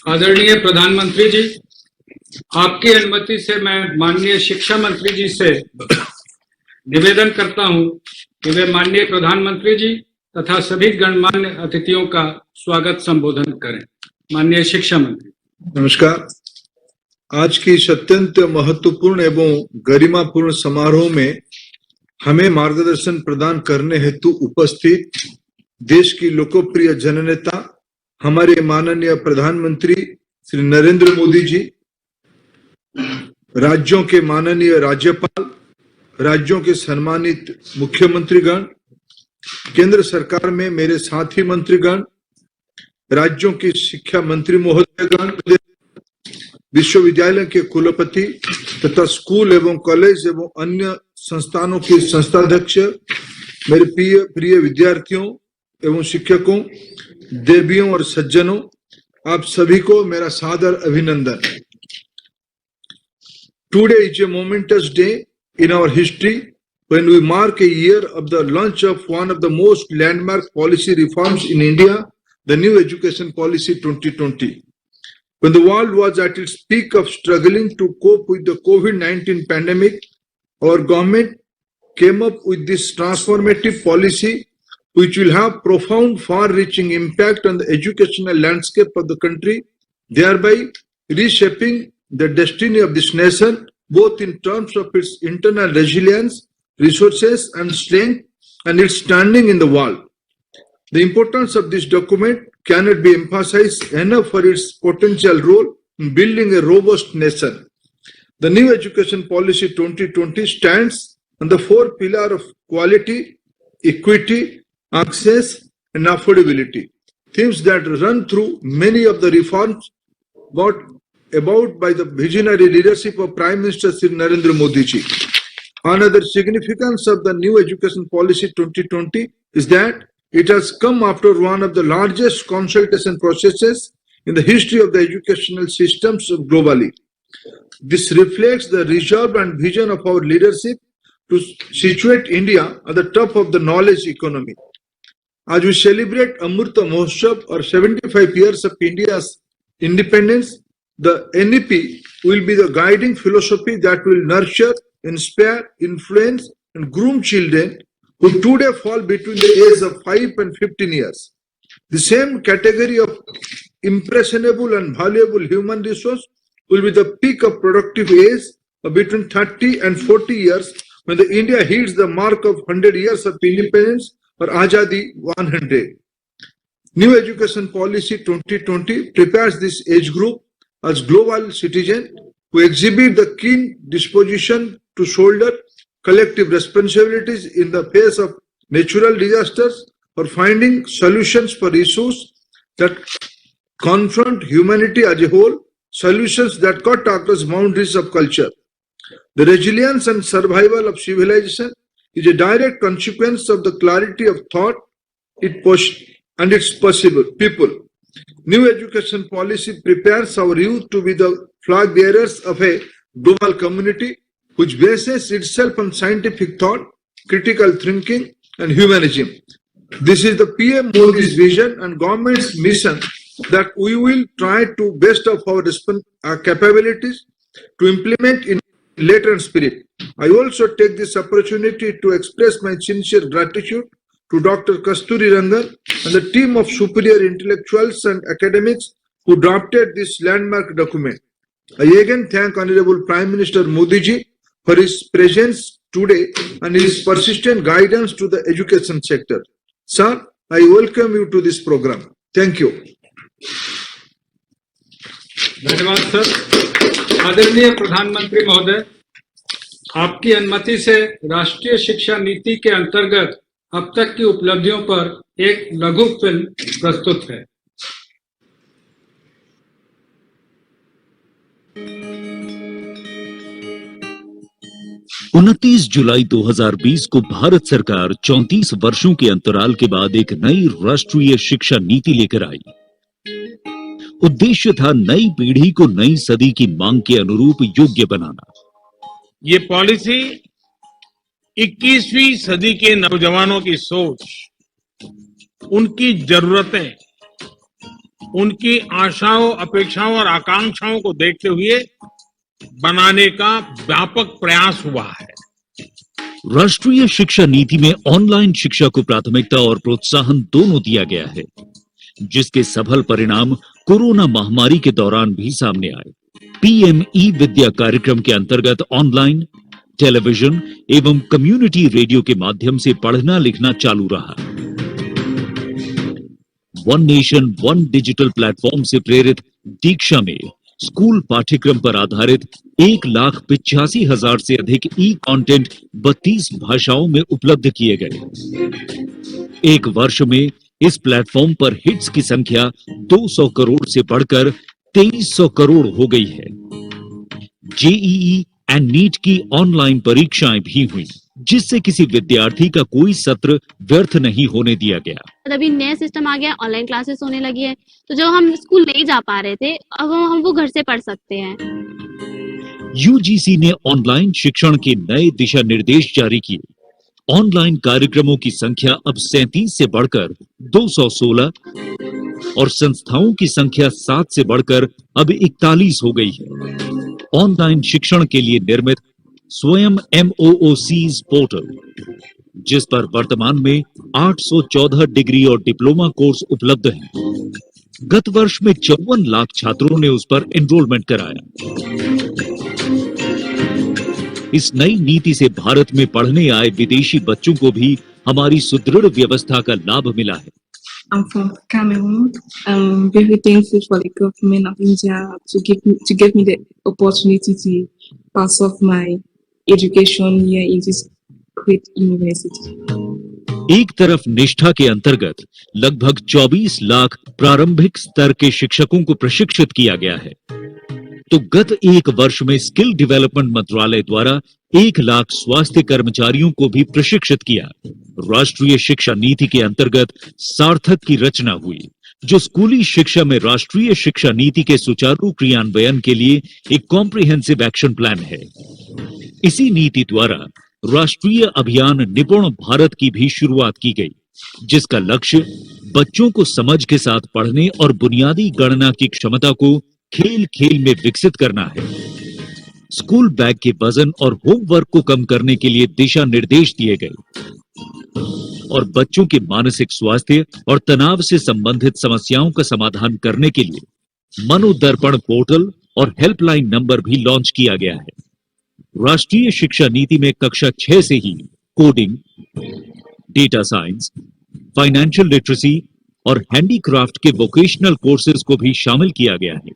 आदरणीय प्रधानमंत्री जी, आपकी अनुमति से मैं माननीय शिक्षा मंत्री जी से निवेदन करता हूं कि वे माननीय प्रधानमंत्री जी तथा सभी गणमान्य अतिथियों का स्वागत संबोधन करें। माननीय शिक्षा मंत्री। नमस्कार। आज की इस अत्यंत महत्वपूर्ण एवं गरिमापूर्ण समारोह में हमें मार्गदर्शन प्रदान करने हेतु उपस्थित देश की लोकप्रिय जननेता हमारे माननीय प्रधानमंत्री श्री नरेंद्र मोदी जी, राज्यों के माननीय राज्यपाल, राज्यों के सम्मानित मुख्यमंत्रीगण, केंद्र सरकार में मेरे साथी मंत्रीगण, राज्यों की शिक्षा मंत्री महोदयगण, विश्वविद्यालय के कुलपति तथा स्कूल एवं कॉलेज एवं अन्य संस्थानों के संस्थाध्यक्ष, मेरे प्रिय विद्यार्थियों एवं शिक्षकों, देवियों और सज्जनों, आप सभी को मेरा सादर अभिनंदन। Today is a momentous day in our history when we mark a year of the launch of one of the most landmark policy reforms in India, the New Education Policy 2020. When the world was at its peak of struggling to cope with the COVID-19 pandemic, our government came up with this transformative policy which will have profound, far-reaching impact on the educational landscape of the country, thereby reshaping the destiny of this nation, both in terms of its internal resilience, resources and strength, and its standing in the world. The importance of this document cannot be emphasized enough for its potential role in building a robust nation. The New Education Policy 2020 stands on the four pillars of quality, equity, access, and affordability, themes that run through many of the reforms brought about by the visionary leadership of Prime Minister Shri Narendra Modi ji. Another significance of the New Education Policy 2020 is that it has come after one of the largest consultation processes in the history of the educational systems globally. This reflects the resolve and vision of our leadership to situate India at the top of the knowledge economy. As we celebrate Amrita Mahotsav or 75 years of India's independence, the NEP will be the guiding philosophy that will nurture, inspire, influence, and groom children who today fall between the age of 5 and 15 years. The same category of impressionable and valuable human resource will be the peak of productive age of between 30 and 40 years when the India hits the mark of 100 years of independence or Azadi 100. New Education Policy 2020 prepares this age group as global citizens who exhibit the keen disposition to shoulder collective responsibilities in the face of natural disasters or finding solutions for issues that confront humanity as a whole, solutions that cut across boundaries of culture. The resilience and survival of civilization is a direct consequence of the clarity of thought and its possible people. New Education Policy prepares our youth to be the flag bearers of a global community which bases itself on scientific thought, critical thinking, and humanism. This is the PM Modi's vision and government's mission that we will try to best of our capabilities to implement in letter and spirit. I also take this opportunity to express my sincere gratitude to Dr. Kasturi Rangan and the team of superior intellectuals and academics who drafted this landmark document. I again thank Honorable Prime Minister Modi ji for his presence today and his persistent guidance to the education sector. Sir, I welcome you to this program. Thank you. धन्यवाद sir. आदरणीय प्रधानमंत्री महोदय, आपकी अनुमति से राष्ट्रीय शिक्षा नीति के अंतर्गत अब तक की उपलब्धियों पर एक लघु फिल्म प्रस्तुत है। 29 जुलाई 2020 को भारत सरकार 34 वर्षों के अंतराल के बाद एक नई राष्ट्रीय शिक्षा नीति लेकर आई। उद्देश्य था नई पीढ़ी को नई सदी की मांग के अनुरूप योग्य बनाना। ये पॉलिसी 21वीं सदी के नौजवानों की सोच, उनकी जरूरतें, उनकी आशाओं, अपेक्षाओं और आकांक्षाओं को देखते हुए बनाने का व्यापक प्रयास हुआ है। राष्ट्रीय शिक्षा नीति में ऑनलाइन शिक्षा को प्राथमिकता और प्रोत्साहन दोनों दिया गया है, जिसके सफल परिणाम कोरोना महामारी के दौरान भी सामने आए। पीएम ई विद्या कार्यक्रम के अंतर्गत ऑनलाइन, टेलीविजन एवं कम्युनिटी रेडियो के माध्यम से पढ़ना लिखना चालू रहा। One nation one digital platform से प्रेरित दीक्षा में स्कूल पाठ्यक्रम पर आधारित 1,85,000 से अधिक ई कंटेंट 32 भाषाओं में उपलब्ध किए गए। एक वर्ष में इस प्लेटफॉर्म पर हिट्स की संख्या 200 करोड़ से बढ़कर 2300 करोड़ हो गई है। जेईई एंड नीट की ऑनलाइन परीक्षाएं भी हुई, जिससे किसी विद्यार्थी का कोई सत्र व्यर्थ नहीं होने दिया गया। अभी नया सिस्टम आ गया, ऑनलाइन क्लासेस होने लगी है, तो जो हम स्कूल नहीं जा पा रहे थे, अब हम वो घर से पढ़ सकते हैं। यूजीसी ने ऑनलाइन शिक्षण के नए दिशा निर्देश जारी किए। ऑनलाइन कार्यक्रमों की संख्या अब 37 से बढ़कर 216 और संस्थाओं की संख्या 7 से बढ़कर अब 41 हो गई है। ऑनलाइन शिक्षण के लिए निर्मित स्वयं MOOCs पोर्टल, जिस पर वर्तमान में 814 डिग्री और डिप्लोमा कोर्स उपलब्ध हैं। गत वर्ष में 54 लाख छात्रों ने उस पर एनरोलमेंट कराया। इस नई नीति से भारत में पढ़ने आए विदेशी बच्चों को भी हमारी सुदृढ़ व्यवस्था का लाभ मिला है। I'm from Cameroon. I'm very thankful for the government of India to give me the opportunity to pass off my education here in this great university. एक तरफ निष्ठा के अंतर्गत लगभग 24 लाख प्रारंभिक स्तर के शिक्षकों को प्रशिक्षित किया गया है, तो गत एक वर्ष में स्किल डेवलपमेंट मंत्रालय द्वारा 1 लाख स्वास्थ्य कर्मचारियों को भी प्रशिक्षित किया। राष्ट्रीय शिक्षा नीति के अंतर्गत सार्थक की रचना हुई, जो स्कूली शिक्षा में राष्ट्रीय शिक्षा नीति के सुचारू क्रियान्वयन के लिए एक कॉम्प्रिहेंसिव एक्शन प्लान है। इसी नीति द्वारा राष्ट्रीय अभियान निपुण भारत की भी शुरुआत की गई, जिसका लक्ष्य बच्चों को समझ के साथ पढ़ने और बुनियादी गणना की क्षमता को खेल खेल में विकसित करना है। स्कूल बैग के वजन और होमवर्क को कम करने के लिए दिशा निर्देश दिए गए और बच्चों के मानसिक स्वास्थ्य और तनाव से संबंधित समस्याओं का समाधान करने के लिए मनोदर्पण पोर्टल और हेल्पलाइन नंबर भी लॉन्च किया गया है। राष्ट्रीय शिक्षा नीति में कक्षा 6 से ही coding, data science, financial literacy और हैंडीक्राफ्ट के वोकेशनल कोर्सेज को भी शामिल किया गया है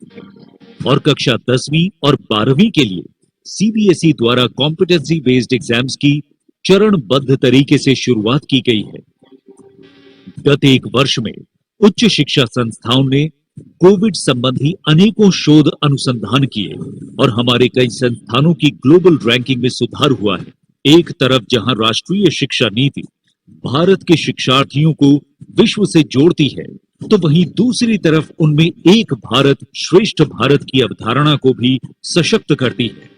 और कक्षा 10वीं और 12वीं के लिए सीबीएसई द्वारा कॉम्पिटेंसी बेस्ड एग्जाम्स की चरणबद्ध तरीके से शुरुआत की गई है। गत एक वर्ष में उच्च शिक्षा संस्थाओं ने कोविड संबंधी अनेकों शोध अनुसंधान किए और हमारे कई संस्थानों की ग्लोबल रैंकिंग में सुधार हुआ है। एक तरफ जहां राष्ट्रीय शिक्षा नीति भारत के शिक्षार्थियों को विश्व से जोड़ती है, तो वहीं दूसरी तरफ उनमें एक भारत श्रेष्ठ भारत की अवधारणा को भी सशक्त करती है,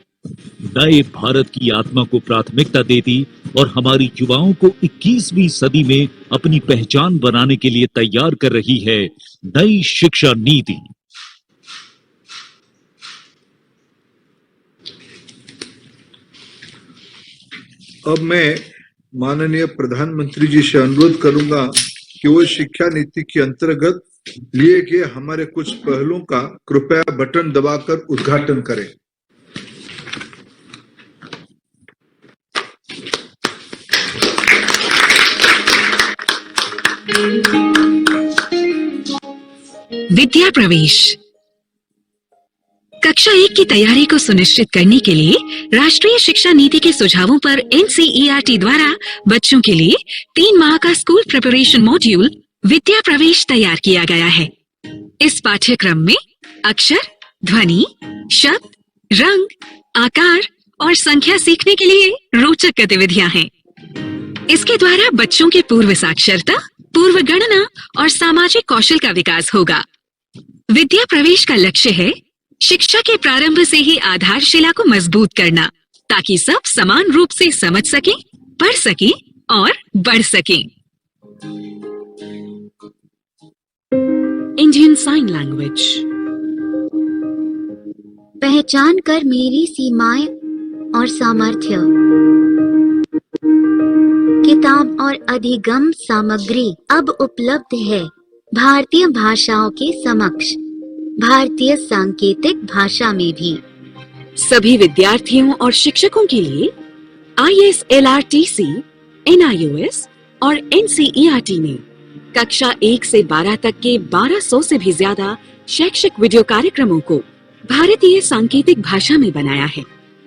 नए भारत की आत्मा को प्राथमिकता देती और हमारी युवाओं को 21वीं सदी में अपनी पहचान बनाने के लिए तैयार कर रही है नई शिक्षा नीति। अब मैं माननीय प्रधानमंत्री जी से अनुरोध करूंगा कि वो शिक्षा नीति के अंतर्गत लिए गए हमारे कुछ पहलुओं का कृपया बटन दबाकर उद्घाटन करें। विद्या प्रवेश। कक्षा 1 की तैयारी को सुनिश्चित करने के लिए राष्ट्रीय शिक्षा नीति के सुझावों पर NCERT द्वारा बच्चों के लिए 3 माह का स्कूल प्रिपरेशन मॉड्यूल विद्या प्रवेश तैयार किया गया है। इस पाठ्यक्रम में अक्षर, ध्वनि, शब्द, रंग, आकार और संख्या सीखने के लिए रोचक गतिविधियां हैं। इसके द्वारा बच्चों के पूर्व साक्षरता, पूर्व गणना और सामाजिक कौशल का विकास होगा। विद्या प्रवेश का लक्ष्य है शिक्षा के प्रारंभ से ही आधारशिला को मजबूत करना, ताकि सब समान रूप से समझ सकें पढ़ सकें और बढ़ सकें। Indian sign language. पहचान कर मेरी सीमाएं और सामर्थ्य, किताब और अधिगम सामग्री अब उपलब्ध है भारतीय भाषाओं के समक्ष, भारतीय सांकेतिक भाषा में भी। सभी विद्यार्थियों और शिक्षकों के लिए ISLRTC, NIOS और NCERT ने कक्षा 1 से 12 तक के 1200 से भी ज्यादा शैक्षिक वीडियो कार्यक्रमों को भारतीय सांकेतिक भाषा में बनाया है,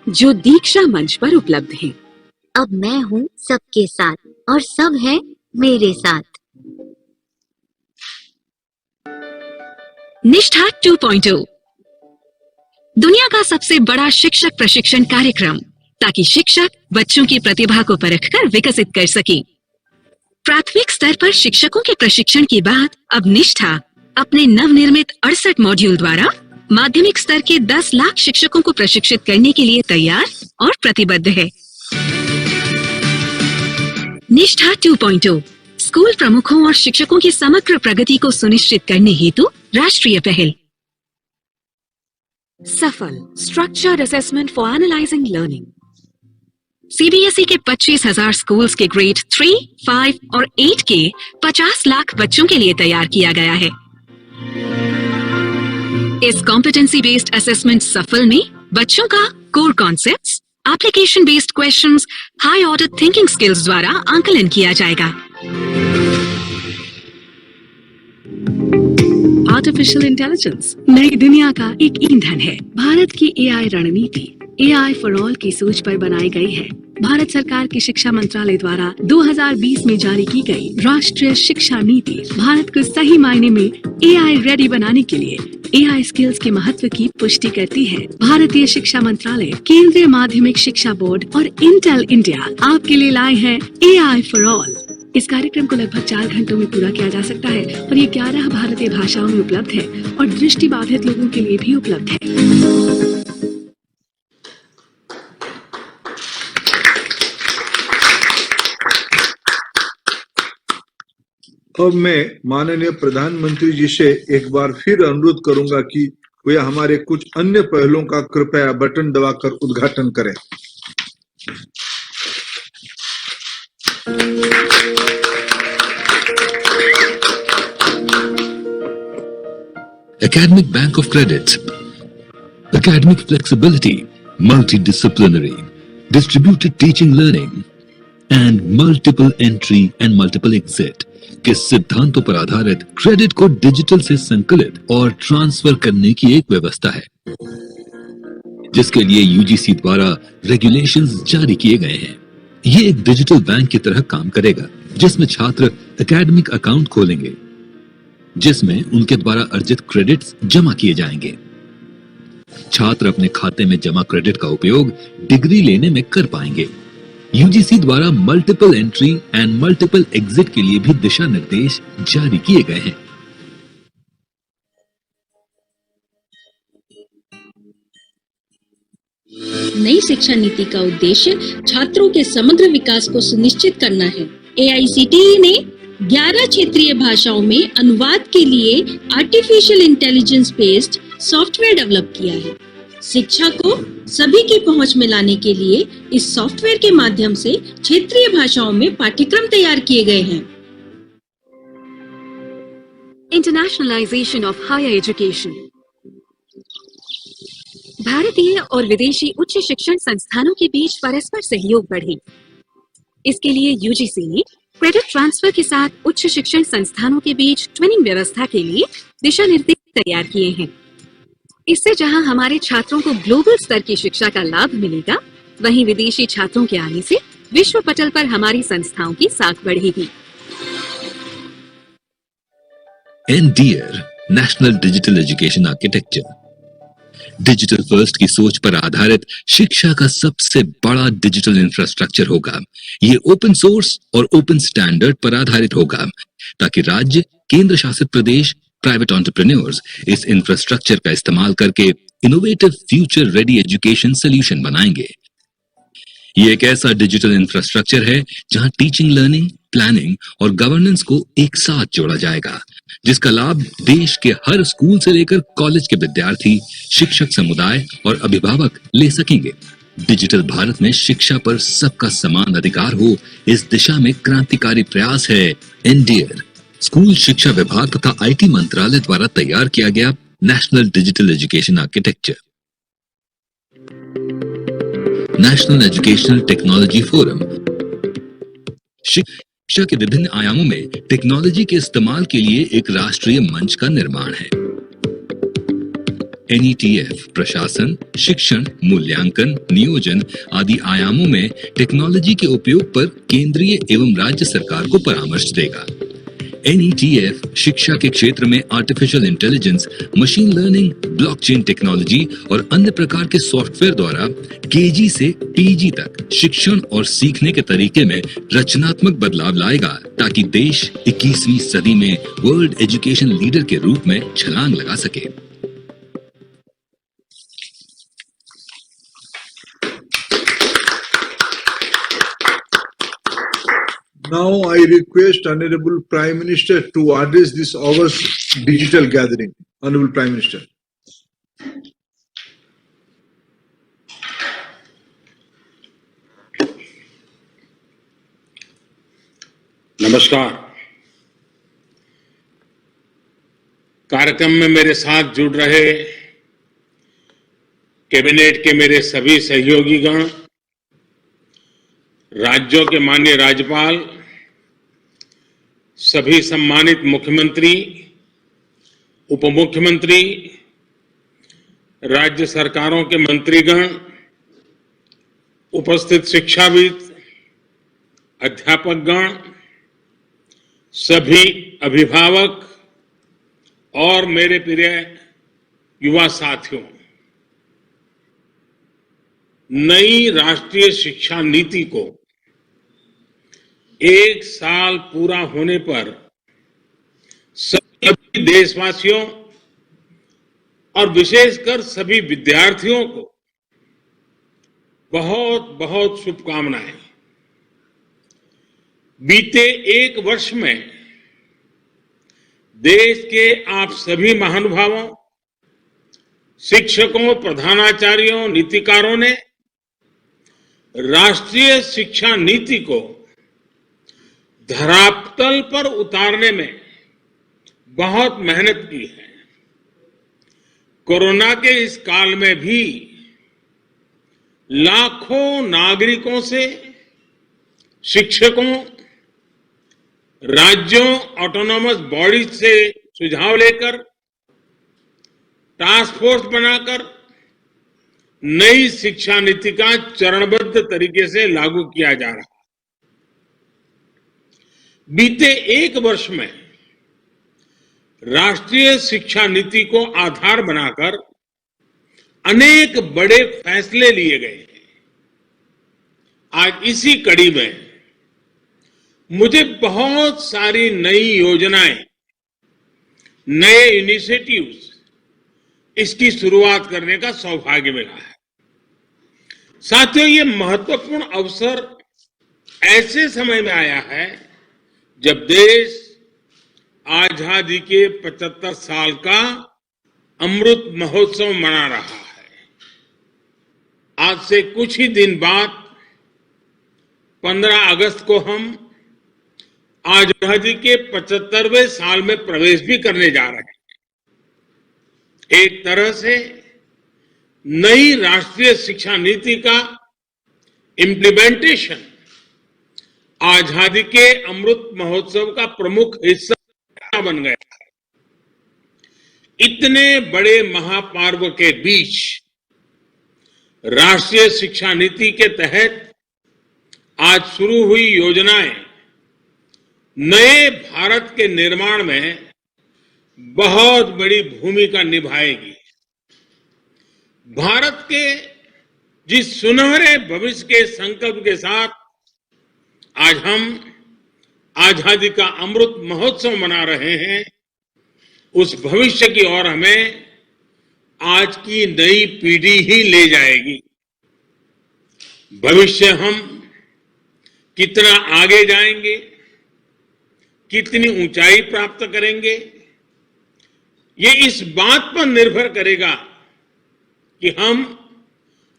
जो दीक्षा मंच पर उपलब्ध है। अब मैं हूँ सबके साथ और सब है मेरे साथ। निष्ठा 2.0 दुनिया का सबसे बड़ा शिक्षक प्रशिक्षण कार्यक्रम, ताकि शिक्षक बच्चों की प्रतिभा को परखकर विकसित कर सके। प्राथमिक स्तर पर शिक्षकों के प्रशिक्षण के बाद अब निष्ठा अपने नवनिर्मित 68 मॉड्यूल द्वारा माध्यमिक स्तर के 10 लाख शिक्षकों को प्रशिक्षित करने के लिए तैयार और प्रतिबद्ध है। निष्ठा 2.0 स्कूल प्रमुखों और शिक्षकों की समग्र प्रगति को सुनिश्चित करने हेतु राष्ट्रीय पहल। सफल structured assessment for analysing learning. CBSE के 25,000 स्कूल्स के ग्रेड 3, 5 और 8 के 50 लाख बच्चों के लिए तैयार किया गया है। इस कॉम्पिटेंसी बेस्ड असेसमेंट सफल में बच्चों का core concepts, application based questions, high order thinking skills द्वारा आंकलन किया जाएगा। आर्टिफिशियल इंटेलिजेंस नई दुनिया का एक ईंधन है। भारत की AI रणनीति AI फॉर ऑल की सोच पर बनाई गई है। भारत सरकार के शिक्षा मंत्रालय द्वारा 2020 में जारी की गई राष्ट्रीय शिक्षा नीति भारत को सही मायने में AI रेडी बनाने के लिए AI स्किल्स के महत्व की पुष्टि करती है। भारतीय शिक्षा मंत्रालय, केंद्रीय माध्यमिक शिक्षा बोर्ड और इंटेल इंडिया आपके लिए लाए हैं AI फॉर ऑल। इस कार्यक्रम को लगभग 4 घंटों में पूरा किया जा सकता है और ये 11 भारतीय भाषाओं में उपलब्ध है और दृष्टिबाधित लोगों के लिए भी उपलब्ध है। अब मैं माननीय प्रधानमंत्री जी से एक बार फिर अनुरोध करूंगा कि वे हमारे कुछ अन्य पहलों का कृपया बटन दबाकर उद्घाटन करें। Academic Bank of Credit, academic flexibility, multidisciplinary, distributed teaching learning, and multiple entry and multiple exit के सिद्धांतों पर आधारित क्रेडिट को डिजिटल से संकलित और ट्रांसफर करने की एक व्यवस्था है, जिसके लिए UGC द्वारा रेगुलेशंस जारी किए गए हैं। ये एक डिजिटल बैंक की तरह काम करेगा, जिसमें छात्र एकेडमिक अकाउंट खोलेंगे, जिसमें उनके द्वारा अर्जित क्रेडिट्स जमा किए जाएंगे। छात्र अपने खाते में जमा क्रेडिट का उपयोग डिग्री लेने में कर पाएंगे। UGC द्वारा multiple entry and multiple exit के लिए भी दिशा निर्देश जारी किए गए हैं। नई शिक्षा नीति का उद्देश्य छात्रों के समग्र विकास को सुनिश्चित करना है। AICTE ने 11 क्षेत्रीय भाषाओं में अनुवाद के लिए artificial intelligence based software develop किया है। शिक्षा को सभी की पहुंच में लाने के लिए इस सॉफ्टवेयर के माध्यम से क्षेत्रीय भाषाओं में पाठ्यक्रम तैयार किए गए हैं। Internationalisation of higher education. भारतीय और विदेशी उच्च शिक्षण संस्थानों के बीच परस्पर सहयोग बढ़े। इसके लिए UGC ने क्रेडिट ट्रांसफर के साथ उच्च शिक्षण संस्थानों के बीच ट्विनिंग व्यवस्था के लिए दिशा निर्देश तैयार किए हैं। इससे जहां हमारे छात्रों को ग्लोबल स्तर की शिक्षा का लाभ मिलेगा, वहीं विदेशी छात्रों के आने से विश्व पटल पर हमारी संस्थाओं की साख बढ़ेगी। NDEAR national digital education architecture digital first की सोच पर आधारित शिक्षा का सबसे बड़ा डिजिटल इंफ्रास्ट्रक्चर होगा। ये ओपन सोर्स और ओपन स्टैंडर्ड पर आधारित होगा, ताकि राज्य, केंद्र शासित प्रदेश, प्राइवेट एंटरप्रेन्योर्स इस इंफ्रास्ट्रक्चर का इस्तेमाल करके innovative future ready education solution बनाएंगे। ये एक ऐसा डिजिटल इंफ्रास्ट्रक्चर है जहां टीचिंग, लर्निंग, प्लानिंग और गवर्नेंस को एक साथ जोड़ा जाएगा, जिसका लाभ देश के हर स्कूल से लेकर कॉलेज के विद्यार्थी, शिक्षक समुदाय और अभिभावक ले सकेंगे। डिजिटल भारत में शिक्षा पर सबका समान अधिकार हो, इस दिशा में क्रांतिकारी प्रयास है एनडीएर, स्कूल शिक्षा विभाग तथा आईटी मंत्रालय द्वारा तैयार किया गया national digital education architecture. National educational technology forum शिक्षा के विभिन्न आयामों में टेक्नोलॉजी के इस्तेमाल के लिए एक राष्ट्रीय मंच का निर्माण है। एनईटीएफ प्रशासन, शिक्षण, मूल्यांकन, नियोजन आदि आयामों में टेक्नोलॉजी के उपयोग पर केंद्रीय एवं राज्य सरकार को परामर्श देगा। एनईटीएफ शिक्षा के क्षेत्र में artificial intelligence, machine learning, blockchain technology और अन्य प्रकार के सॉफ्टवेयर द्वारा केजी से पीजी तक शिक्षण और सीखने के तरीके में रचनात्मक बदलाव लाएगा, ताकि देश 21वीं सदी में वर्ल्ड एजुकेशन लीडर के रूप में छलांग लगा सके। Now I request Honorable Prime Minister to address this August digital gathering. Honorable Prime Minister. नमस्कार। कार्यक्रम में मेरे साथ जुड़ रहे कैबिनेट के मेरे सभी सहयोगीगण, राज्यों के माननीय राज्यपाल, सभी सम्मानित मुख्यमंत्री, उप मुख्यमंत्री, राज्य सरकारों के मंत्रीगण, उपस्थित शिक्षाविद, अध्यापकगण, सभी अभिभावक और मेरे प्रिय युवा साथियों, नई राष्ट्रीय शिक्षा नीति को 1 साल पूरा होने पर सभी देशवासियों और विशेषकर सभी विद्यार्थियों को बहुत बहुत शुभकामनाएं। बीते 1 वर्ष में देश के आप सभी महानुभावों, शिक्षकों, प्रधानाचार्यों, नीतिकारों ने राष्ट्रीय शिक्षा नीति को धरातल पर उतारने में बहुत मेहनत की है। कोरोना के इस काल में भी लाखों नागरिकों से, शिक्षकों, राज्यों, ऑटोनॉमस बॉडीज से सुझाव लेकर टास्क फोर्स बनाकर नई शिक्षा नीति का चरणबद्ध तरीके से लागू किया जा रहा है। बीते 1 वर्ष में राष्ट्रीय शिक्षा नीति को आधार बनाकर अनेक बड़े फैसले लिए गए हैं। आज इसी कड़ी में मुझे बहुत सारी नई योजनाएं, नए इनिशिएटिव्स, इसकी शुरुआत करने का सौभाग्य मिला है। साथियों, ये महत्वपूर्ण अवसर ऐसे समय में आया है जब देश आजादी के 75 साल का अमृत महोत्सव मना रहा है। आज से कुछ ही दिन बाद 15 अगस्त को हम आजादी के 75वें साल में प्रवेश भी करने जा रहे हैं। एक तरह से नई राष्ट्रीय शिक्षा नीति का इम्प्लीमेंटेशन आजादी के अमृत महोत्सव का प्रमुख हिस्सा बन गया है। इतने बड़े महापर्व के बीच राष्ट्रीय शिक्षा नीति के तहत आज शुरू हुई योजनाएं नए भारत के निर्माण में बहुत बड़ी भूमिका निभाएगी। भारत के जिस सुनहरे भविष्य के संकल्प के साथ आज हम आजादी का अमृत महोत्सव मना रहे हैं, उस भविष्य की ओर हमें आज की नई पीढ़ी ही ले जाएगी। भविष्य हम कितना आगे जाएंगे, कितनी ऊंचाई प्राप्त करेंगे, ये इस बात पर निर्भर करेगा कि हम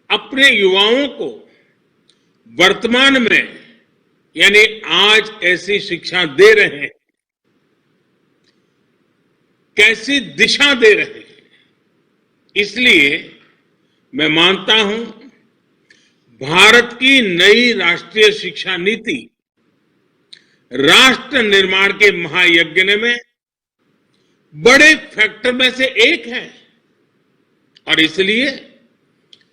अपने युवाओं को वर्तमान में यानी आज ऐसी शिक्षा दे रहे हैं, कैसी दिशा दे रहे हैं। इसलिए मैं मानता हूं भारत की नई राष्ट्रीय शिक्षा नीति राष्ट्र निर्माण के महायज्ञ में बड़े फैक्टर में से एक है और इसलिए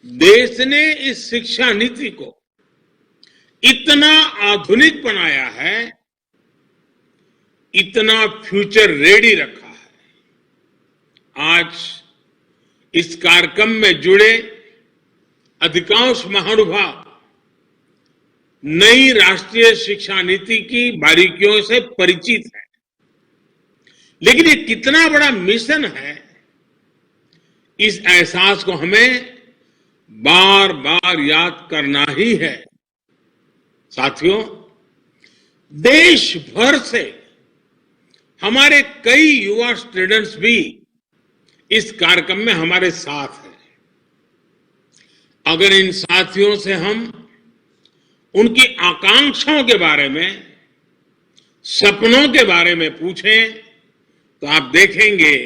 देश ने इस शिक्षा नीति को इतना आधुनिक बनाया है, इतना फ्यूचर रेडी रखा है। आज इस कार्यक्रम में जुड़े अधिकांश महानुभाव नई राष्ट्रीय शिक्षा नीति की बारीकियों से परिचित हैं, लेकिन ये कितना बड़ा मिशन है, इस एहसास को हमें बार बार याद करना ही है। साथियों, देश भर से हमारे कई युवा स्टूडेंट्स भी इस कार्यक्रम में हमारे साथ हैं। अगर इन साथियों से हम उनकी आकांक्षाओं के बारे में, सपनों के बारे में पूछें तो आप देखेंगे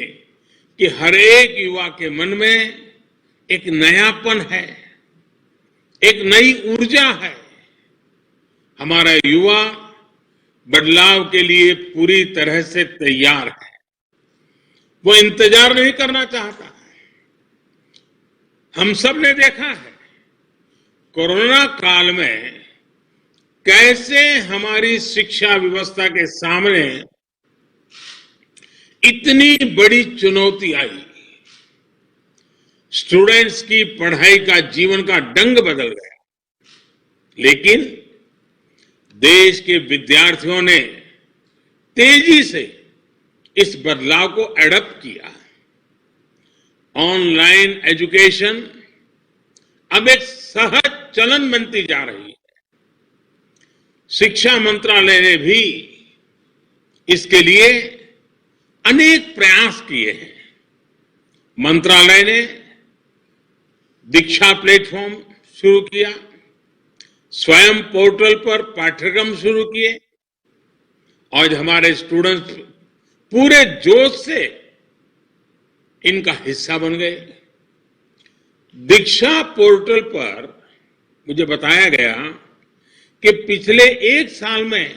कि हर एक युवा के मन में एक नयापन है, एक नई ऊर्जा है। हमारा युवा बदलाव के लिए पूरी तरह से तैयार है, वो इंतजार नहीं करना चाहता। हम सब ने देखा है कोरोना काल में कैसे हमारी शिक्षा व्यवस्था के सामने इतनी बड़ी चुनौती आई। स्टूडेंट्स की पढ़ाई का जीवन का ढंग बदल गया, लेकिन देश के विद्यार्थियों ने तेजी से इस बदलाव को एडॉप्ट किया। ऑनलाइन एजुकेशन अब एक सहज चलन बनती जा रही है। शिक्षा मंत्रालय ने भी इसके लिए अनेक प्रयास किए हैं। मंत्रालय ने दीक्षा प्लेटफॉर्म शुरू किया, स्वयं पोर्टल पर पाठ्यक्रम शुरू किए। आज हमारे स्टूडेंट्स पूरे जोश से इनका हिस्सा बन गए। दीक्षा पोर्टल पर मुझे बताया गया कि पिछले एक साल में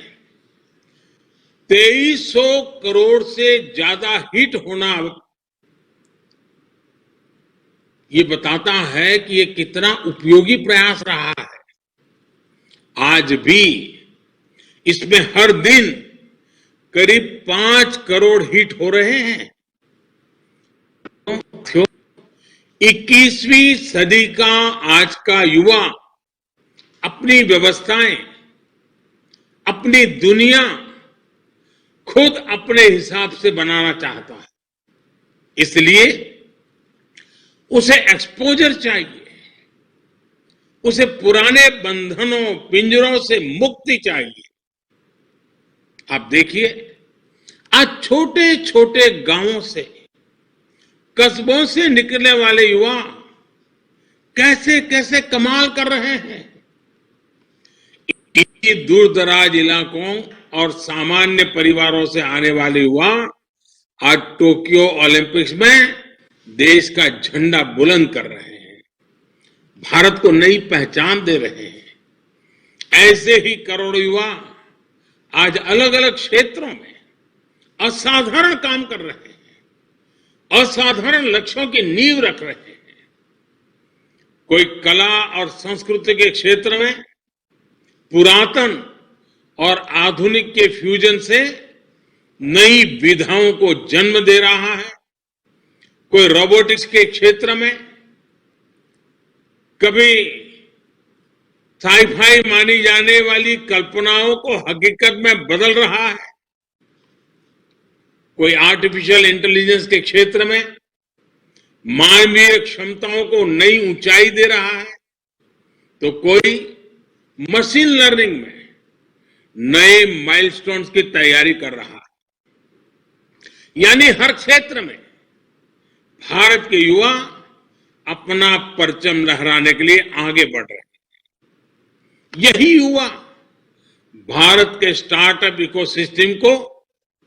2300 करोड़ से ज्यादा हिट होना ये बताता है कि ये कितना उपयोगी प्रयास रहा है। आज भी इसमें हर दिन करीब 5 करोड़ हिट हो रहे हैं। 21वीं सदी का आज का युवा अपनी व्यवस्थाएं, अपनी दुनिया खुद अपने हिसाब से बनाना चाहता है। इसलिए उसे एक्सपोजर चाहिए, उसे पुराने बंधनों, पिंजरों से मुक्ति चाहिए। आप देखिए, आज छोटे छोटे गांवों से, कस्बों से निकलने वाले युवा कैसे कैसे कमाल कर रहे हैं। दूर दराज इलाकों और सामान्य परिवारों से आने वाले युवा आज टोक्यो ओलंपिक्स में देश का झंडा बुलंद कर रहे हैं, भारत को नई पहचान दे रहे हैं। ऐसे ही करोड़ों युवा आज अलग अलग क्षेत्रों में असाधारण काम कर रहे हैं, असाधारण लक्ष्यों की नींव रख रहे हैं। कोई कला और संस्कृति के क्षेत्र में पुरातन और आधुनिक के फ्यूजन से नई विधाओं को जन्म दे रहा है। कोई रोबोटिक्स के क्षेत्र में कभी साइफाई मानी जाने वाली कल्पनाओं को हकीकत में बदल रहा है। कोई आर्टिफिशियल इंटेलिजेंस के क्षेत्र में मानवीय क्षमताओं को नई ऊंचाई दे रहा है। तो कोई मशीन लर्निंग में नए माइलस्टोन्स की तैयारी कर रहा है। यानी हर क्षेत्र में भारत के युवा अपना परचम लहराने के लिए आगे बढ़ रहे हैं। यही युवा भारत के स्टार्टअप इकोसिस्टम को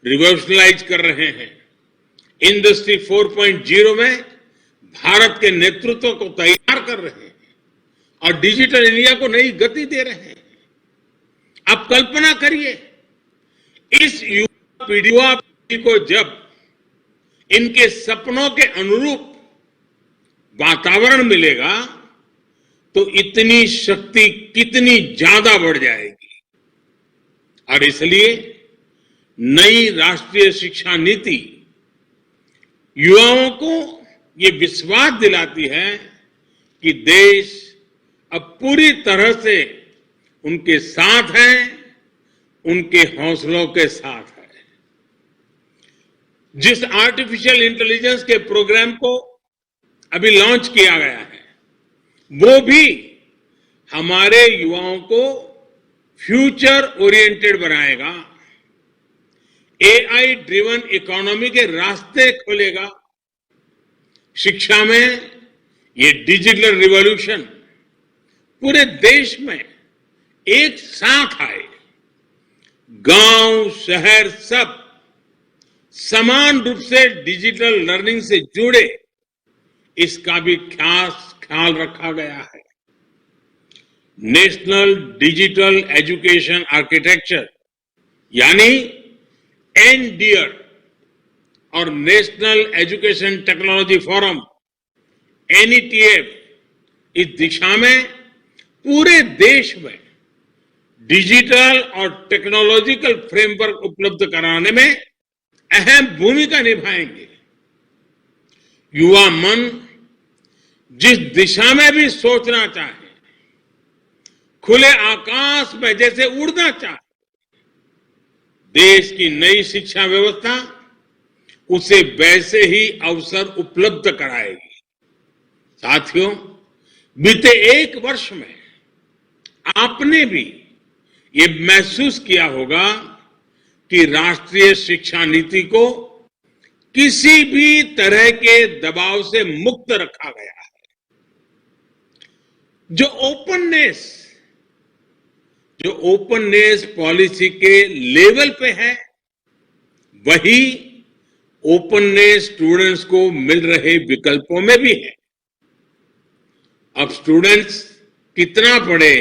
रिवॉल्यूशनलाइज कर रहे हैं। इंडस्ट्री 4.0 में भारत के नेतृत्व को तैयार कर रहे हैं और डिजिटल इंडिया को नई गति दे रहे हैं। आप कल्पना करिए, इस युवा पीढ़ी को जब इनके सपनों के अनुरूप वातावरण मिलेगा तो इतनी शक्ति कितनी ज्यादा बढ़ जाएगी। और इसलिए नई राष्ट्रीय शिक्षा नीति युवाओं को ये विश्वास दिलाती है कि देश अब पूरी तरह से उनके साथ है, उनके हौसलों के साथ है। जिस आर्टिफिशियल इंटेलिजेंस के प्रोग्राम को अभी लॉन्च किया गया है, वो भी हमारे युवाओं को फ्यूचर ओरिएंटेड बनाएगा, एआई ड्रिवन इकोनॉमी के रास्ते खोलेगा। शिक्षा में ये डिजिटल रिवॉल्यूशन पूरे देश में एक साथ आए, गांव शहर सब समान रूप से डिजिटल लर्निंग से जुड़े, इसका भी ख्याल रखा गया है। नेशनल डिजिटल एजुकेशन आर्किटेक्चर यानी एनडीआर और national education technology forum NETF इस दिशा में पूरे देश में डिजिटल और टेक्नोलॉजिकल फ्रेमवर्क उपलब्ध कराने में अहम भूमिका निभाएंगे। युवा मन जिस दिशा में भी सोचना चाहे, खुले आकाश में जैसे उड़ना चाहे, देश की नई शिक्षा व्यवस्था उसे वैसे ही अवसर उपलब्ध कराएगी। साथियों, बीते एक वर्ष में आपने भी ये महसूस किया होगा कि राष्ट्रीय शिक्षा नीति को किसी भी तरह के दबाव से मुक्त रखा गया है। जो ओपननेस पॉलिसी के लेवल पे है, वही ओपननेस स्टूडेंट्स को मिल रहे विकल्पों में भी है। अब स्टूडेंट्स कितना पढ़े,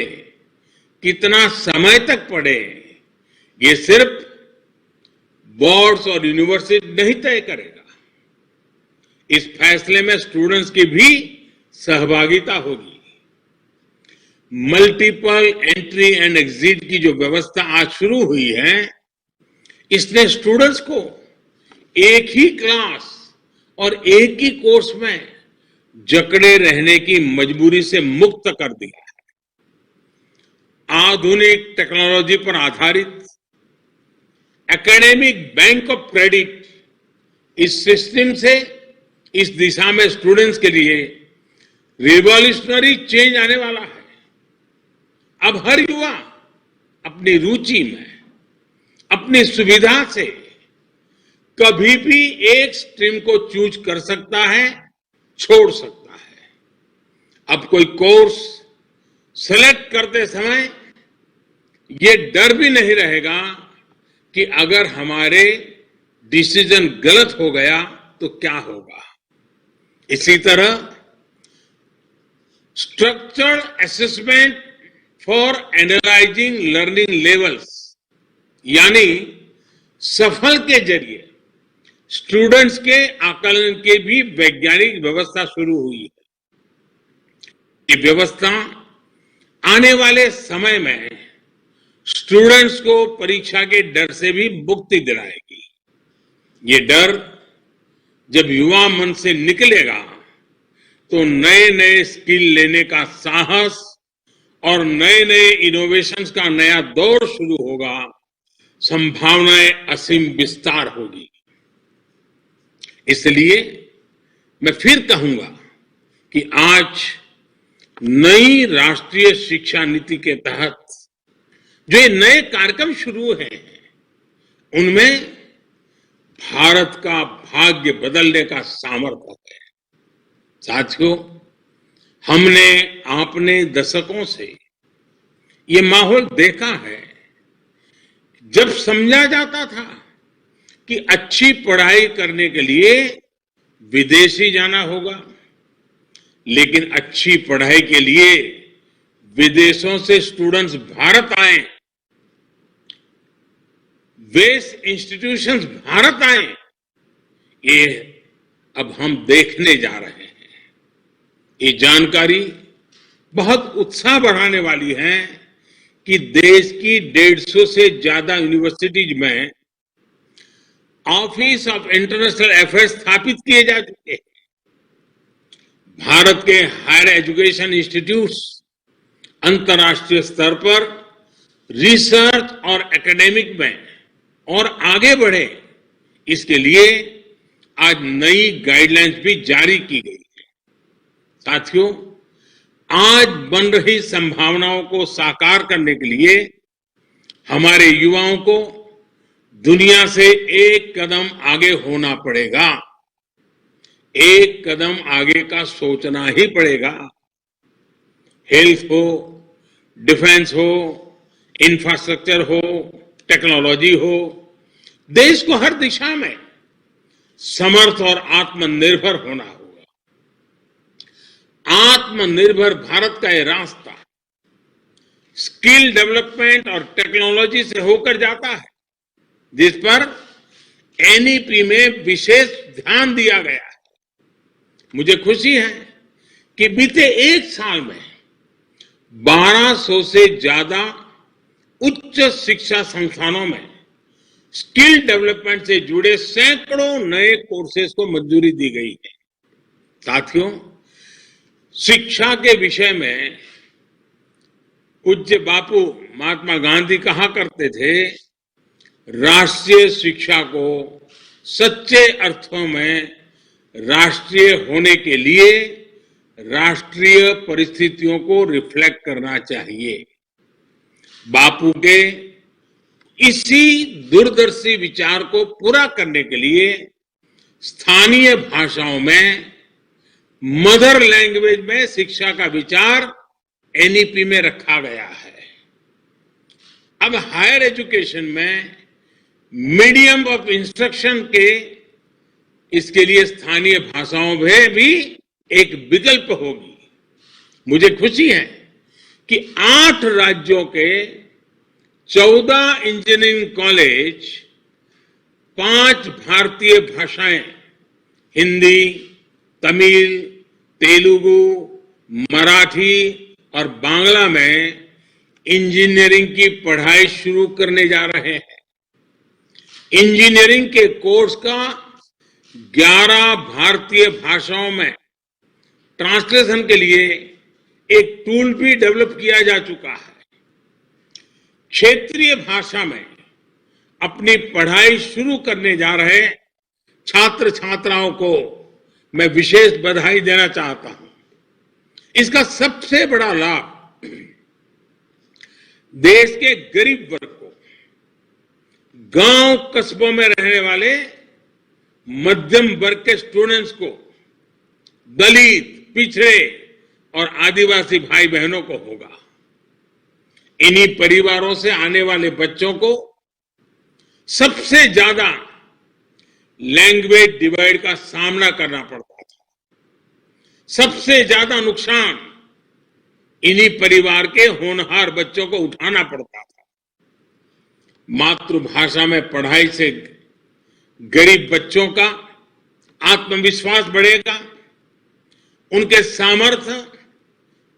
कितना समय तक पढ़े, ये सिर्फ बोर्ड्स और यूनिवर्सिटी नहीं तय करेगा। इस फैसले में स्टूडेंट्स की भी सहभागिता होगी। मल्टीपल एंट्री एंड एग्जिट की जो व्यवस्था आज शुरू हुई है, इसने स्टूडेंट्स को एक ही क्लास और एक ही कोर्स में जकड़े रहने की मजबूरी से मुक्त कर दिया है। आधुनिक टेक्नोलॉजी पर आधारित एकेडमिक बैंक ऑफ क्रेडिट, इस सिस्टम से इस दिशा में स्टूडेंट्स के लिए रिवॉल्यूशनरी चेंज आने वाला है। अब हर युवा अपनी रुचि में, अपनी सुविधा से कभी भी एक स्ट्रीम को चूज कर सकता है, छोड़ सकता है। अब कोई कोर्स सेलेक्ट करते समय ये डर भी नहीं रहेगा कि अगर हमारे डिसीजन गलत हो गया तो क्या होगा। इसी तरह structured assessment for analysing learning levels यानी सफल के जरिए स्टूडेंट्स के आकलन की भी वैज्ञानिक व्यवस्था शुरू हुई है। ये व्यवस्था आने वाले समय में स्टूडेंट्स को परीक्षा के डर से भी मुक्ति दिलाएगी। ये डर जब युवा मन से निकलेगा तो नए नए स्किल लेने का साहस और नए नए इनोवेशंस का नया दौर शुरू होगा। संभावनाएं असीम विस्तार होगी। इसलिए मैं फिर कहूंगा कि आज नई राष्ट्रीय शिक्षा नीति के तहत जो ये नए कार्यक्रम शुरू हैं, उनमें भारत का भाग्य बदलने का सामर्थ्य है। साथियों, हमने आपने दशकों से ये माहौल देखा है। जब समझा जाता था कि अच्छी पढ़ाई करने के लिए विदेश ही जाना होगा, लेकिन अच्छी पढ़ाई के लिए विदेशों से स्टूडेंट्स भारत आए, बेस्ट इंस्टीट्यूशंस भारत आए, ये अब हम देखने जा रहे हैं। ये जानकारी बहुत उत्साह बढ़ाने वाली है कि देश की 150 से ज्यादा यूनिवर्सिटीज में ऑफिस ऑफ इंटरनेशनल अफेयर्स स्थापित किए जा चुके हैं। भारत के हायर एजुकेशन इंस्टीट्यूट्स अंतर्राष्ट्रीय स्तर पर रिसर्च और एकेडमिक में और आगे बढ़े, इसके लिए आज नई गाइडलाइंस भी जारी की गई है। साथियों, आज बन रही संभावनाओं को साकार करने के लिए हमारे युवाओं को दुनिया से एक कदम आगे होना पड़ेगा। एक कदम आगे का सोचना ही पड़ेगा। हेल्थ हो, डिफेंस हो, इंफ्रास्ट्रक्चर हो, टेक्नोलॉजी हो, देश को हर दिशा में समर्थ और आत्मनिर्भर होना होगा। आत्मनिर्भर भारत का ये रास्ता स्किल डेवलपमेंट और टेक्नोलॉजी से होकर जाता है, जिस पर एनईपी में विशेष ध्यान दिया गया है। मुझे खुशी है कि बीते एक साल में 1200 से ज्यादा उच्च शिक्षा संस्थानों में स्किल डेवलपमेंट से जुड़े सैकड़ों नए कोर्सेज को मंजूरी दी गई है। साथियों, शिक्षा के विषय में पूज्य बापू महात्मा गांधी कहा करते थे, राष्ट्रीय शिक्षा को सच्चे अर्थों में राष्ट्रीय होने के लिए राष्ट्रीय परिस्थितियों को रिफ्लेक्ट करना चाहिए। बापू के इसी दूरदर्शी विचार को पूरा करने के लिए स्थानीय भाषाओं में मदर लैंग्वेज में शिक्षा का विचार एनईपी में रखा गया है। अब हायर एजुकेशन में मीडियम ऑफ इंस्ट्रक्शन के इसके लिए स्थानीय भाषाओं में भी एक विकल्प होगी। मुझे खुशी है कि 8 राज्यों के 14 इंजीनियरिंग कॉलेज 5 भारतीय भाषाएं हिंदी, तमिल, तेलुगु, मराठी और बांग्ला में इंजीनियरिंग की पढ़ाई शुरू करने जा रहे हैं। इंजीनियरिंग के कोर्स का 11 भारतीय भाषाओं में ट्रांसलेशन के लिए एक टूल भी डेवलप किया जा चुका है। क्षेत्रीय भाषा में अपनी पढ़ाई शुरू करने जा रहे छात्र छात्राओं को मैं विशेष बधाई देना चाहता हूं। इसका सबसे बड़ा लाभ देश के गरीब वर्ग को, गांव कस्बों में रहने वाले मध्यम वर्ग के स्टूडेंट्स को, दलित, पिछड़े और आदिवासी भाई बहनों को होगा। इन्हीं परिवारों से आने वाले बच्चों को सबसे ज्यादा लैंग्वेज डिवाइड का सामना करना पड़ता था। सबसे ज्यादा नुकसान इन्हीं परिवार के होनहार बच्चों को उठाना पड़ता था। मातृभाषा में पढ़ाई से गरीब बच्चों का आत्मविश्वास बढ़ेगा, उनके सामर्थ्य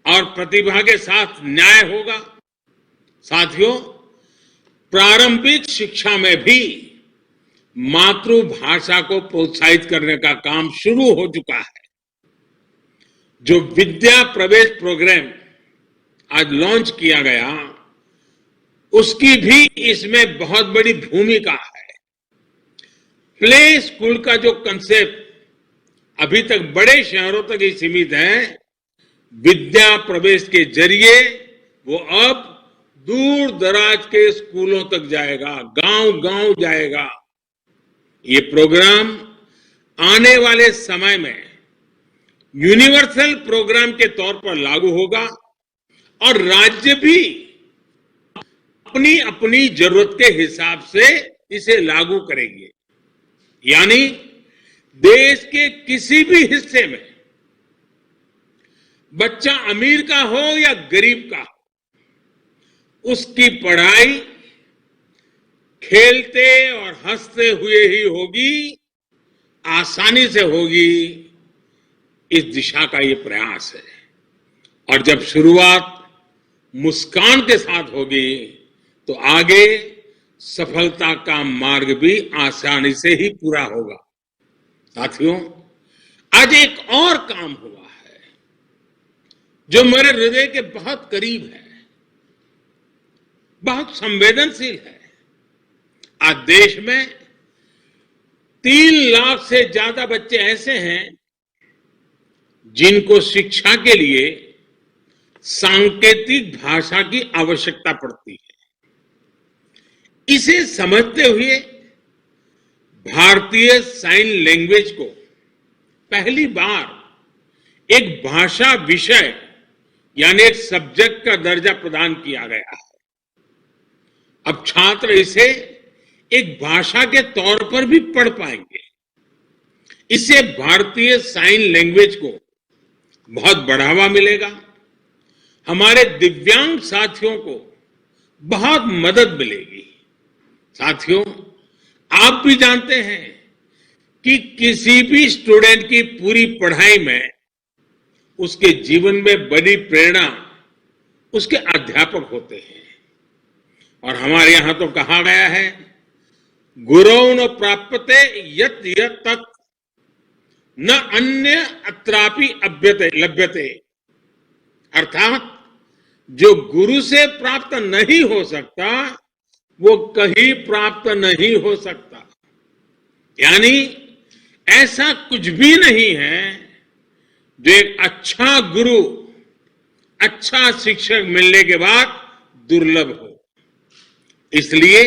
और प्रतिभा के साथ न्याय होगा। साथियों, प्रारंभिक शिक्षा में भी मातृभाषा को प्रोत्साहित करने का काम शुरू हो चुका है। जो विद्या प्रवेश प्रोग्राम आज लॉन्च किया गया, उसकी भी इसमें बहुत बड़ी भूमिका है। प्ले स्कूल का जो कंसेप्ट अभी तक बड़े शहरों तक ही सीमित है, विद्या प्रवेश के जरिए वो अब दूर दराज के स्कूलों तक जाएगा, गांव-गांव जाएगा। ये प्रोग्राम आने वाले समय में यूनिवर्सल प्रोग्राम के तौर पर लागू होगा और राज्य भी अपनी अपनी जरूरत के हिसाब से इसे लागू करेंगे। यानी देश के किसी भी हिस्से में बच्चा अमीर का हो या गरीब का हो, उसकी पढ़ाई खेलते और हंसते हुए ही होगी, आसानी से होगी। इस दिशा का ये प्रयास है और जब शुरुआत मुस्कान के साथ होगी तो आगे सफलता का मार्ग भी आसानी से ही पूरा होगा। साथियों, आज एक और काम हुआ है जो मेरे हृदय के बहुत करीब है, बहुत संवेदनशील है। आज देश में 3 लाख से ज्यादा बच्चे ऐसे हैं जिनको शिक्षा के लिए सांकेतिक भाषा की आवश्यकता पड़ती है। इसे समझते हुए भारतीय साइन लैंग्वेज को पहली बार एक भाषा विषय यानी एक सब्जेक्ट का दर्जा प्रदान किया गया है। अब छात्र इसे एक भाषा के तौर पर भी पढ़ पाएंगे। इससे भारतीय साइन लैंग्वेज को बहुत बढ़ावा मिलेगा। हमारे दिव्यांग साथियों को बहुत मदद मिलेगी। साथियों, आप भी जानते हैं कि किसी भी स्टूडेंट की पूरी पढ़ाई में उसके जीवन में बड़ी प्रेरणा उसके अध्यापक होते हैं। और हमारे यहां तो कहा गया है, गुरौ न प्राप्यते यत् यत् तत् न अन्य अत्रापि लभ्यते। अर्थात जो गुरु से प्राप्त नहीं हो सकता वो कहीं प्राप्त नहीं हो सकता। यानी ऐसा कुछ भी नहीं है जो एक अच्छा गुरु, अच्छा शिक्षक मिलने के बाद दुर्लभ हो। इसलिए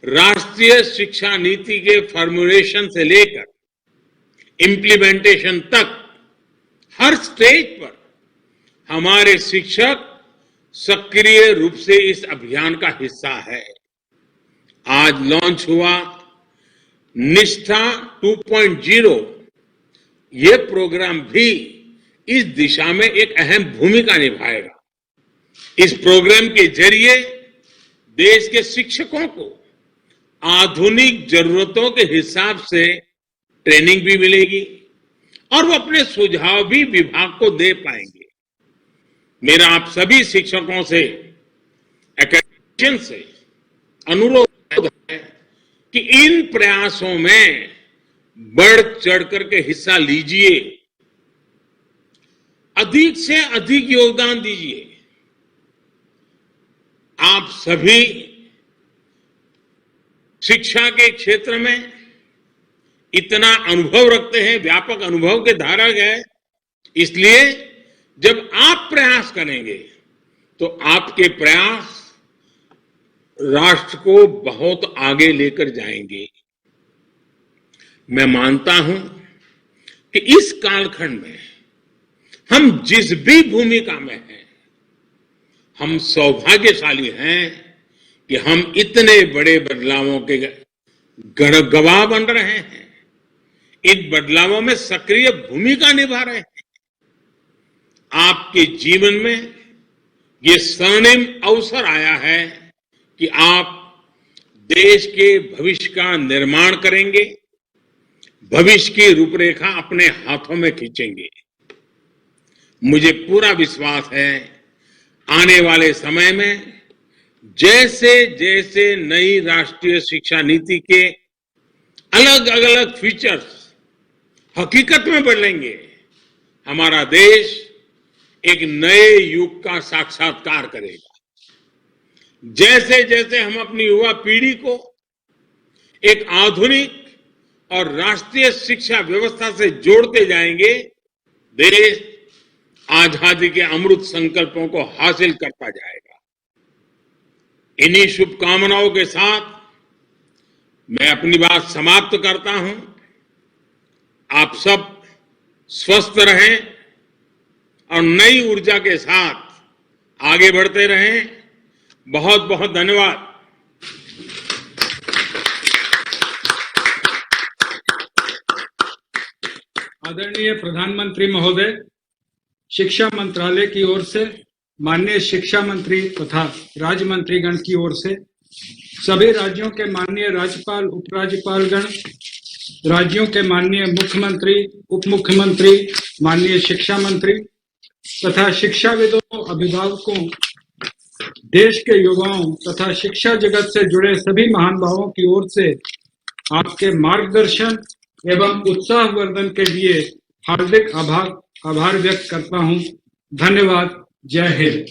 राष्ट्रीय शिक्षा नीति के फॉर्मुलेशन से लेकर इम्प्लीमेंटेशन तक हर स्टेज पर हमारे शिक्षक सक्रिय रूप से इस अभियान का हिस्सा है। आज लॉन्च हुआ निष्ठा 2.0, ये प्रोग्राम भी इस दिशा में एक अहम भूमिका निभाएगा। इस प्रोग्राम के जरिए देश के शिक्षकों को आधुनिक जरूरतों के हिसाब से ट्रेनिंग भी मिलेगी और वो अपने सुझाव भी विभाग को दे पाएंगे। मेरा आप सभी शिक्षकों से, एकेडमिशियन से अनुरोध है कि इन प्रयासों में बढ़ चढ़ करके हिस्सा लीजिए, अधिक से अधिक योगदान दीजिए। आप सभी शिक्षा के क्षेत्र में इतना अनुभव रखते हैं, व्यापक अनुभव के धारक है, इसलिए जब आप प्रयास करेंगे तो आपके प्रयास राष्ट्र को बहुत आगे लेकर जाएंगे। मैं मानता हूं कि इस कालखंड में हम जिस भी भूमिका में हैं, हम सौभाग्यशाली हैं कि हम इतने बड़े बदलावों के गवाह बन रहे हैं, इन बदलावों में सक्रिय भूमिका निभा रहे हैं। आपके जीवन में ये स्वर्णिम अवसर आया है कि आप देश के भविष्य का निर्माण करेंगे, भविष्य की रूपरेखा अपने हाथों में खींचेंगे। मुझे पूरा विश्वास है आने वाले समय में जैसे जैसे नई राष्ट्रीय शिक्षा नीति के अलग अलग फीचर्स हकीकत में बदलेंगे, हमारा देश एक नए युग का साक्षात्कार करेगा। जैसे जैसे हम अपनी युवा पीढ़ी को एक आधुनिक और राष्ट्रीय शिक्षा व्यवस्था से जोड़ते जाएंगे, देश आजादी के अमृत संकल्पों को हासिल करता जाएगा। इन्हीं शुभकामनाओं के साथ मैं अपनी बात समाप्त करता हूं। आप सब स्वस्थ रहें और नई ऊर्जा के साथ आगे बढ़ते रहें। बहुत बहुत धन्यवाद। आदरणीय प्रधानमंत्री महोदय, शिक्षा मंत्रालय की ओर से माननीय शिक्षा मंत्री तथा राज्य मंत्रीगण की ओर से सभी राज्यों के माननीय राज्यपाल, उपराज्यपालगण, राज्यों के माननीय मुख्यमंत्री, उप मुख्यमंत्री, माननीय शिक्षा मंत्री तथा शिक्षाविदों, अभिभावकों, देश के युवाओं तथा शिक्षा जगत से जुड़े सभी महानुभावों की ओर से आपके मार्गदर्शन एवं उत्साहवर्धन के लिए हार्दिक आभार व्यक्त करता हूं। धन्यवाद। जय हिंद।